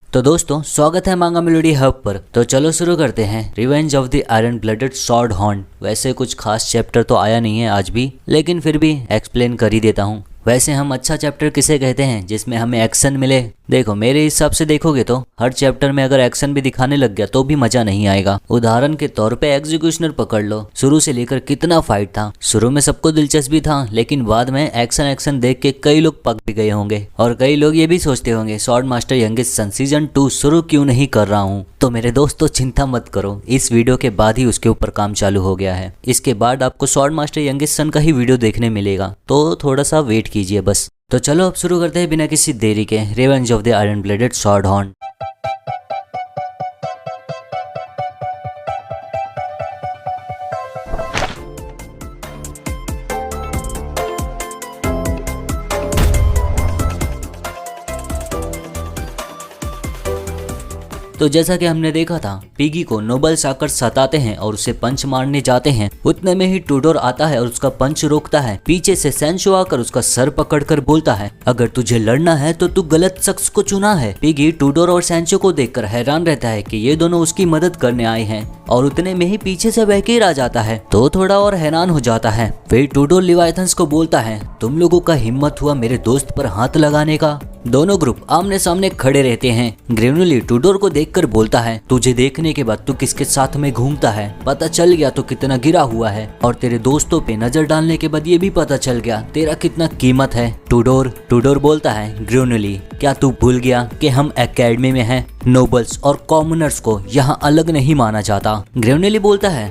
तो दोस्तों स्वागत है मांगा मेलोडी हब पर। तो चलो शुरू करते हैं revenge of the iron blooded sword horn. वैसे कुछ खास चैप्टर तो आया नहीं है आज भी, लेकिन फिर भी एक्सप्लेन कर ही देता हूँ। वैसे हम अच्छा चैप्टर किसे कहते हैं जिसमें हमें एक्शन मिले। देखो मेरे हिसाब से देखोगे तो हर चैप्टर में अगर एक्शन भी दिखाने लग गया तो भी मजा नहीं आएगा। उदाहरण के तौर पे एग्जीक्यूशनर पकड़ लो, शुरू से लेकर कितना फाइट था। शुरू में सबको दिलचस्पी था, लेकिन बाद में एक्शन देख के कई लोग पक भी गए होंगे और कई लोग ये भी सोचते होंगे sword master youngest son season 2 शुरू क्यों नहीं कर रहा हूँ। तो मेरे दोस्तों चिंता मत करो, इस वीडियो के बाद ही उसके ऊपर काम चालू हो गया है। इसके बाद आपको स्वॉर्ड मास्टर यंगेस्ट सन का ही वीडियो देखने मिलेगा, तो थोड़ा सा वेट कीजिए बस। तो चलो अब शुरू करते हैं बिना किसी देरी के revenge of the iron blooded sword horn. तो जैसा कि हमने देखा था, पिगी को नोबल्स आकर सताते हैं और उसे पंच मारने जाते हैं। उतने में ही टूडोर आता है और उसका पंच रोकता है। पीछे से सैंचो आकर उसका सर पकड़कर बोलता है, अगर तुझे लड़ना है तो तू गलत शख्स को चुना है। पिगी टूडोर और सैंचो को देखकर हैरान रहता है कि ये दोनों उसकी मदद करने आए हैं, और उतने में ही पीछे से वैकेर आ जाता है तो थोड़ा और हैरान हो जाता है। फिर टूडोर लिवाइथन्स को बोलता है, तुम लोगों का हिम्मत हुआ मेरे दोस्त पर हाथ लगाने का। दोनों ग्रुप आमने सामने खड़े रहते हैं। ग्रेनुली टूडोर को देखकर बोलता है, तुझे देखने के बाद तू किसके साथ में घूमता है, पता चल गया तो कितना गिरा हुआ है, और तेरे दोस्तों पे नजर डालने के बाद ये भी पता चल गया तेरा कितना कीमत है। टूडोर बोलता है, ग्रेनुली क्या तू भूल गया कि हम एकेडमी में हैं? नोबल्स और कॉमनर्स को यहाँ अलग नहीं माना जाता। ग्रेनुली बोलता है,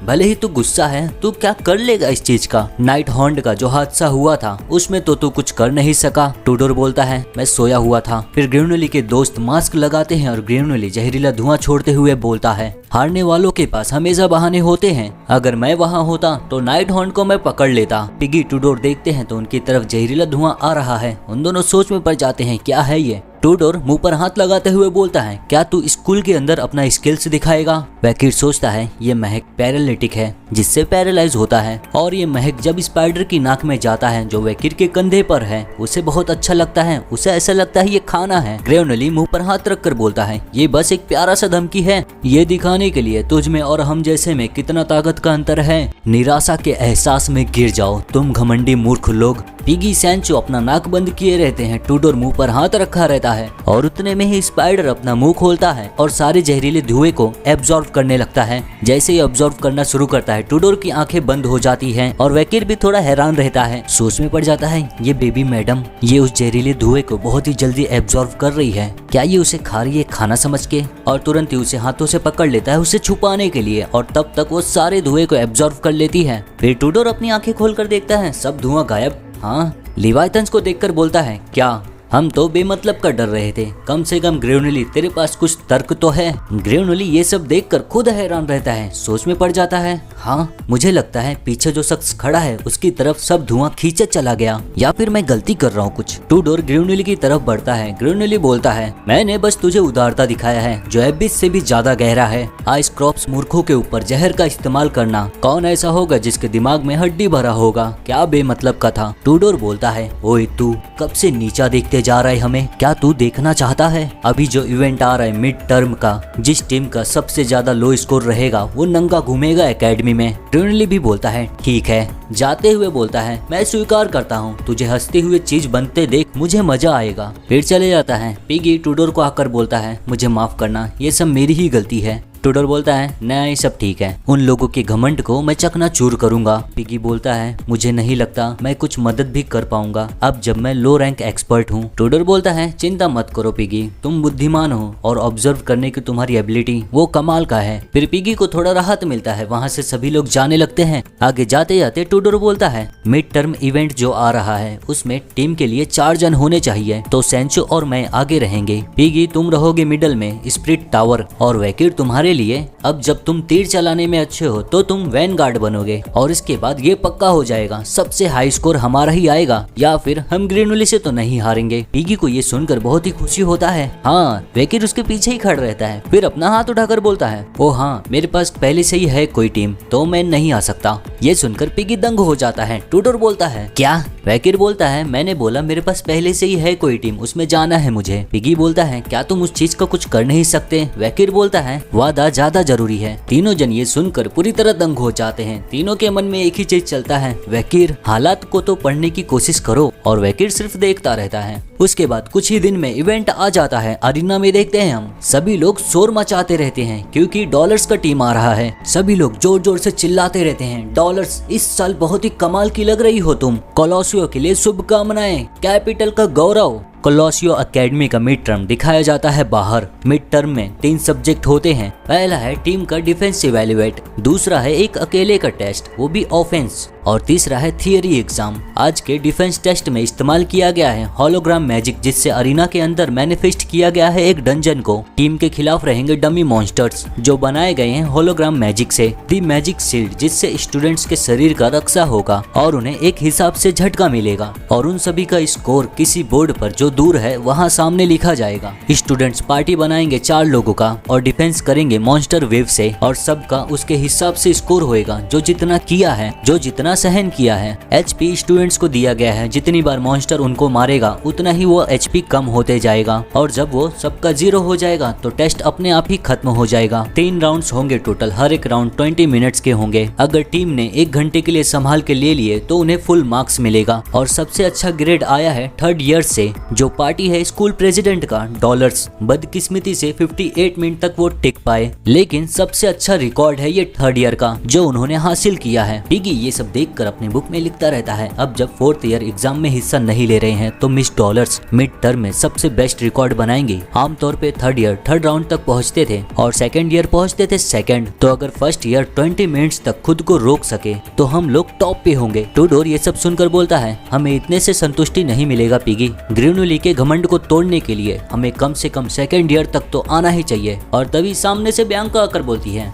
भले ही तू गुस्सा है, तू क्या कर लेगा इस चीज का? नाइट हॉर्न का जो हादसा हुआ था उसमें तो तू कुछ कर नहीं सका। टूडोर बोलता है, मैं सोया हुआ था। फिर ग्रेनुली के दोस्त मास्क लगाते हैं और ग्रेनुली जहरीला धुआं छोड़ते हुए बोलता है, हारने वालों के पास हमेशा बहाने होते हैं। अगर मैं वहाँ होता तो नाइट हॉर्न को मैं पकड़ लेता। पिगी टूडोर देखते हैं तो उनकी तरफ जहरीला धुआं आ रहा है। उन दोनों सोच में पड़ जाते हैं, क्या है ये? टूडोर मुंह पर हाथ लगाते हुए बोलता है, क्या तू स्कूल के अंदर अपना स्किल्स दिखाएगा? वैकिर सोचता है ये महक पैरालिटिक है जिससे पैरालाइज होता है, और ये महक जब स्पाइडर की नाक में जाता है जो वैकिर के कंधे पर है उसे बहुत अच्छा लगता है। उसे ऐसा लगता है ये खाना है। ग्रेनुली मुंह पर हाथ रखकर बोलता है, ये बस एक प्यारा सा धमकी है, ये दिखाने के लिए तुझ में और हम जैसे में कितना ताकत का अंतर है। निराशा के एहसास में गिर जाओ तुम घमंडी मूर्ख लोग। पिगी सैंचो अपना नाक बंद किए रहते हैं। टूडोर मुंह पर हाथ रखा रहता है और उतने में ही स्पाइडर अपना मुंह खोलता है और सारे जहरीले धुएं को एब्जॉर्ब करने लगता है। जैसे ही एब्जॉर्ब करना शुरू करता है टूडोर की आंखें बंद हो जाती हैं और वैकिर भी थोड़ा हैरान रहता है। सोच में पड़ जाता है, ये बेबी मैडम ये उस जहरीले धुएं को बहुत ही जल्दी एब्जॉर्ब कर रही है, क्या ये उसे खा रही है खाना समझ के? और तुरंत ही उसे हाथों से पकड़ लेता है उसे छुपाने के लिए, और तब तक वो सारे धुएं को एब्जॉर्ब कर लेती है। फिर टूडोर अपनी आंखें खोलकर देखता है, सब धुआं गायब। हाँ, लिवाइथन्स को देखकर बोलता है, क्या हम तो बेमतलब का डर रहे थे, कम से कम ग्रेनुली तेरे पास कुछ तर्क तो है। ग्रेनुली ये सब देखकर खुद हैरान रहता है, सोच में पड़ जाता है, हाँ मुझे लगता है पीछे जो शख्स खड़ा है उसकी तरफ सब धुआं खींचे चला गया, या फिर मैं गलती कर रहा हूँ कुछ। टूडोर ग्रेनुली की तरफ बढ़ता है। ग्रेनुली बोलता है, मैंने बस तुझे उदारता दिखाया है जो एबिस से भी ज्यादा गहरा है। आइस क्रॉप्स मूर्खों के ऊपर जहर का इस्तेमाल करना, कौन ऐसा होगा जिसके दिमाग में हड्डी भरा होगा? क्या बेमतलब का था। टूडोर बोलता है, ओए तू कब से नीचा देखते जा रहा है हमें? क्या तू देखना चाहता है अभी जो इवेंट आ रहा है मिड टर्म का, जिस टीम का सबसे ज्यादा लो स्कोर रहेगा वो नंगा घूमेगा एकेडमी में? ग्रेनुली भी बोलता है, ठीक है। जाते हुए बोलता है, मैं स्वीकार करता हूँ, तुझे हंसते हुए चीज बनते देख मुझे मजा आएगा। फिर चले जाता है। पिगी टूडोर को आकर बोलता है, मुझे माफ करना, ये सब मेरी ही गलती है। टूडोर बोलता है, नहीं सब ठीक है, उन लोगों के घमंड को मैं चकनाचूर करूंगा। पिगी बोलता है, मुझे नहीं लगता मैं कुछ मदद भी कर पाऊंगा अब जब मैं लो रैंक एक्सपर्ट हूँ। टूडोर बोलता है, चिंता मत करो पिगी, तुम बुद्धिमान हो और ऑब्जर्व करने की तुम्हारी एबिलिटी वो कमाल का है। फिर पिगी को थोड़ा राहत मिलता है, वहाँ से सभी लोग जाने लगते हैं। आगे जाते जाते टूडोर बोलता है, मिड टर्म इवेंट जो आ रहा है उसमें टीम के लिए 4 जन होने चाहिए, तो सैंचो और मैं आगे रहेंगे, पिगी तुम रहोगे मिडल में स्प्रिट टावर, और वैकिर तुम्हारे लिए अब जब तुम तीर चलाने में अच्छे हो तो तुम वैनगार्ड बनोगे और इसके बाद ये पक्का हो जाएगा सबसे हाई स्कोर हमारा ही आएगा या फिर हम ग्रेनुली से तो नहीं हारेंगे। पिगी को ये सुनकर बहुत ही खुशी होता है। हाँ, वेकिर उसके पीछे ही खड़ा रहता है। फिर अपना हाथ उठाकर बोलता है, ओ हाँ, मेरे पास पहले से ही है कोई टीम, तो मैं नहीं आ सकता। ये सुनकर पिगी दंग हो जाता है। टूडोर बोलता है, क्या? वेकिर बोलता है, मैंने बोला मेरे पास पहले से ही है कोई टीम, उसमें जाना है मुझे। पिगी बोलता है, क्या तुम उस चीज का कुछ कर नहीं सकते? वेकिर बोलता है, वादा ज्यादा जरूरी है। तीनों जन ये सुनकर पूरी तरह दंग हो जाते हैं। तीनों के मन में एक ही चीज चलता है, वेकिर हालात को तो पढ़ने की कोशिश करो, और वेकिर सिर्फ देखता रहता है। उसके बाद कुछ ही दिन में इवेंट आ जाता है। अरीना में देखते हैं हम सभी लोग शोर मचाते रहते हैं क्योंकि डॉलर्स का टीम आ रहा है। सभी लोग जोर जोर से चिल्लाते रहते हैं, डॉलर्स इस साल बहुत ही कमाल की लग रही हो तुम, कोलोसियो के लिए शुभकामनाएं, कैपिटल का गौरव। कोलोसियो एकेडमी का मिड टर्म दिखाया जाता है बाहर। मिड टर्म में 3 सब्जेक्ट होते हैं। पहला है टीम का डिफेंस इवैल्यूएट, दूसरा है एक अकेले का टेस्ट, वो भी ऑफेंस, और तीसरा है थियरी एग्जाम। आज के डिफेंस टेस्ट में इस्तेमाल किया गया है होलोग्राम मैजिक, जिससे अरीना के अंदर मैनिफेस्ट किया गया है एक डंजन को। टीम के खिलाफ रहेंगे डमी मॉन्स्टर्स जो बनाए गए हैं होलोग्राम मैजिक से। दी मैजिक शील्ड, जिससे स्टूडेंट्स के शरीर का रक्षा होगा और उन्हें एक हिसाब से झटका मिलेगा, और उन सभी का स्कोर किसी बोर्ड पर जो दूर है वहाँ सामने लिखा जाएगा। स्टूडेंट्स पार्टी बनाएंगे 4 लोगों का और डिफेंस करेंगे मॉन्स्टर वेव से, और सबका उसके हिसाब से स्कोर होएगा। जो जितना किया है, जो जितना सहन किया है। एचपी स्टूडेंट्स को दिया गया है, जितनी बार मॉन्स्टर उनको मारेगा उतना ही वो एचपी कम होते जाएगा, और जब वो सबका 0 हो जाएगा तो टेस्ट अपने आप ही खत्म हो जाएगा। 3 राउंड्स होंगे टोटल, हर एक राउंड 20 मिनट्स के होंगे। अगर टीम ने 1 घंटे के लिए संभाल के ले लिए तो उन्हें फुल मार्क्स मिलेगा, और सबसे अच्छा ग्रेड आया है 3rd ईयर से, जो पार्टी है स्कूल प्रेसिडेंट का डॉलर्स। बदकिस्मती से 58 मिनट तक वो टिक पाए, लेकिन सबसे अच्छा रिकॉर्ड है ये 3rd ईयर का जो उन्होंने हासिल किया है। पिगी ये सब देखकर अपनी बुक में लिखता रहता है। अब जब 4th ईयर एग्जाम में हिस्सा नहीं ले रहे हैं तो मिस डॉलर्स मिड टर्म में सबसे बेस्ट रिकॉर्ड बनाएंगे। आमतौर पे 3rd ईयर 3rd राउंड तक पहुंचते थे और 2nd ईयर पहुंचते थे 2nd। तो अगर 1st ईयर 20 मिनट्स तक खुद को रोक सके तो हम लोग टॉप पे होंगे। टूडोर ये सब सुनकर बोलता है, हमें इतने से संतुष्टि नहीं मिलेगा पिगी। ग्रेनुली के घमंड को तोड़ने के लिए हमें कम से कम 2nd ईयर तक तो आना ही चाहिए। और तभी सामने से बियांका आकर बोलती है,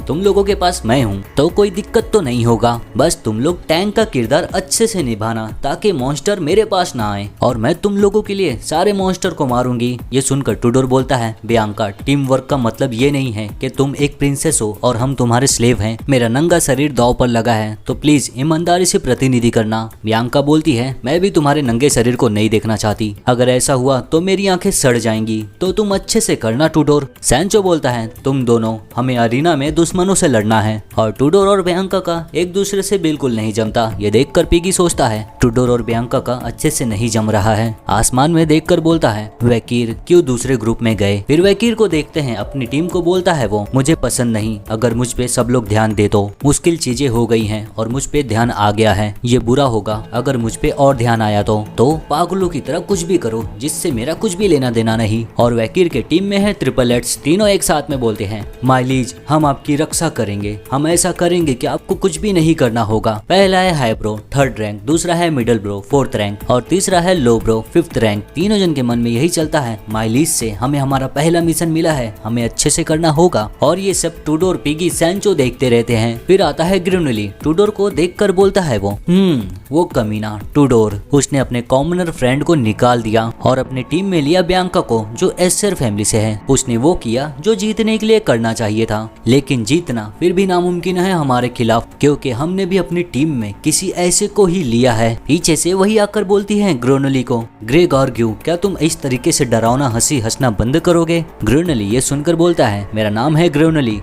तुम लोगों के पास मैं हूँ तो कोई दिक्कत तो नहीं होगा, बस तुम लोग टैंक का किरदार अच्छे से निभाना ताकि मॉन्स्टर मेरे पास ना आए, और मैं तुम लोगों के लिए सारे मॉन्स्टर को मारूंगी। ये सुनकर टूडोर बोलता है, बियांका, टीम वर्क का मतलब ये नहीं है कि तुम एक प्रिंसेस हो और हम तुम्हारे स्लेव हैं। मेरा नंगा शरीर दांव पर लगा है, तो प्लीज ईमानदारी से प्रतिनिधि करना। बियांका बोलती है, मैं भी तुम्हारे नंगे शरीर को नहीं देखना चाहती, अगर ऐसा हुआ तो मेरी आंखें सड़ जाएंगी, तो तुम अच्छे से करना टूडोर। सैंचो बोलता है, तुम दोनों हमें अरीना में दुश्मनों से लड़ना है, और टूडोर और बियांका का एक दूसरे से बिल्कुल नहीं जमता। ये देखकर पिगी सोचता है, टूडोर और बियांका का अच्छे से नहीं जम रहा है। आसमान में देखकर बोलता है, वेकीर क्यों दूसरे ग्रुप में गए? फिर वेकीर को देखते हैं, अपनी टीम को बोलता है वो, मुझे पसंद नहीं अगर मुझ पे सब लोग ध्यान दे तो। मुश्किल चीजें हो गई हैं और मुझ पे ध्यान आ गया है, ये बुरा होगा अगर मुझ पे और ध्यान आया तो पागलों की तरह कुछ भी करो जिससे मेरा कुछ भी लेना देना नहीं। और वेकीर के टीम में है ट्रिपल एट्स, तीनों एक साथ में बोलते हैं, माइलीज हम आपकी रक्षा करेंगे, हम ऐसा करेंगे कि आपको कुछ भी नहीं करना होगा। पहला है हाई ब्रो 3rd रैंक, दूसरा है मिडिल ब्रो 4th रैंक, और तीसरा है लो ब्रो 5th रैंक। तीनों जन के मन में यही चलता है, माइलीज से हमें हमारा पहला मिशन मिला है, हमें अच्छे से करना होगा। और ये सब टूडोर, पिगी, सैंचो देखते रहते हैं। फिर आता है ग्रेनुली, टूडोर को देखकर बोलता है वो कमीना टूडोर, उसने अपने कॉमनर फ्रेंड को निकाल दिया और अपने टीम में लिया बियांका को जो एसर फैमिली से है। उसने वो किया जो जीतने के लिए करना चाहिए था, लेकिन जीतना फिर भी नामुमकिन है हमारे खिलाफ, क्योंकि हमने भी अपनी टीम में किसी ऐसे को ही लिया है। पीछे से वही आकर बोलती है ग्रेनुली को, ग्रेगॉर्ग्यू, क्या तुम इस तरीके से डरावना हंसी हंसना बंद करोगे? ग्रेनुली ये सुनकर बोलता है, मेरा नाम है ग्रेनुली।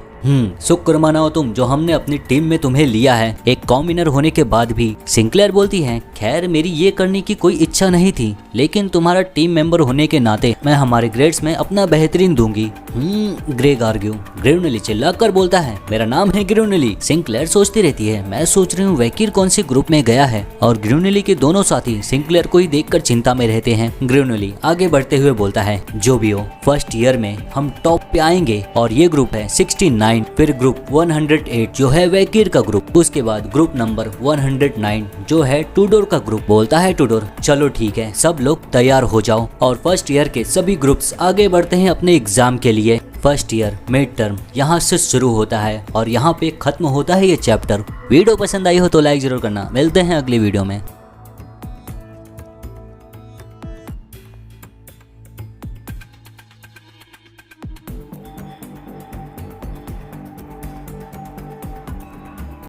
शुक्र मनाओ तुम जो हमने अपनी टीम में तुम्हें लिया है, एक कॉमिनर होने के बाद भी। सिंक्लेयर बोलती है, खैर मेरी ये करने की कोई इच्छा नहीं थी, लेकिन तुम्हारा टीम मेंबर होने के नाते मैं हमारे ग्रेड्स में अपना बेहतरीन दूंगी। ग्रेगॉर्ग्यू, ग्रेनुली चिल्लाकर बोलता है, मेरा नाम है ग्रेनुली। सिंक्लेयर सोचती रहती है, मैं सोच रही हूँ वेकीर कौन सी ग्रुप में गया है, और ग्रेनुली के दोनों साथी सिंक्लेयर को ही देखकर चिंता में रहते हैं। ग्रेनुली आगे बढ़ते हुए बोलता है, जो भी हो 1st ईयर में हम टॉप पे आएंगे, और ये ग्रुप है 69, फिर ग्रुप 108 जो है वेकीर का ग्रुप, उसके बाद ग्रुप नंबर 109 जो है टूडोर का ग्रुप। बोलता है टूडोर, चलो ठीक है, सब लोग तैयार हो जाओ। और 1st ईयर के सभी ग्रुप्स आगे बढ़ते हैं अपने एग्जाम के लिए। फर्स्ट ईयर मिड टर्म यहाँ से शुरू होता है और यहाँ पे खत्म होता है ये चैप्टर। वीडियो पसंद आई हो तो लाइक जरूर करना। मिलते हैं अगली वीडियो में।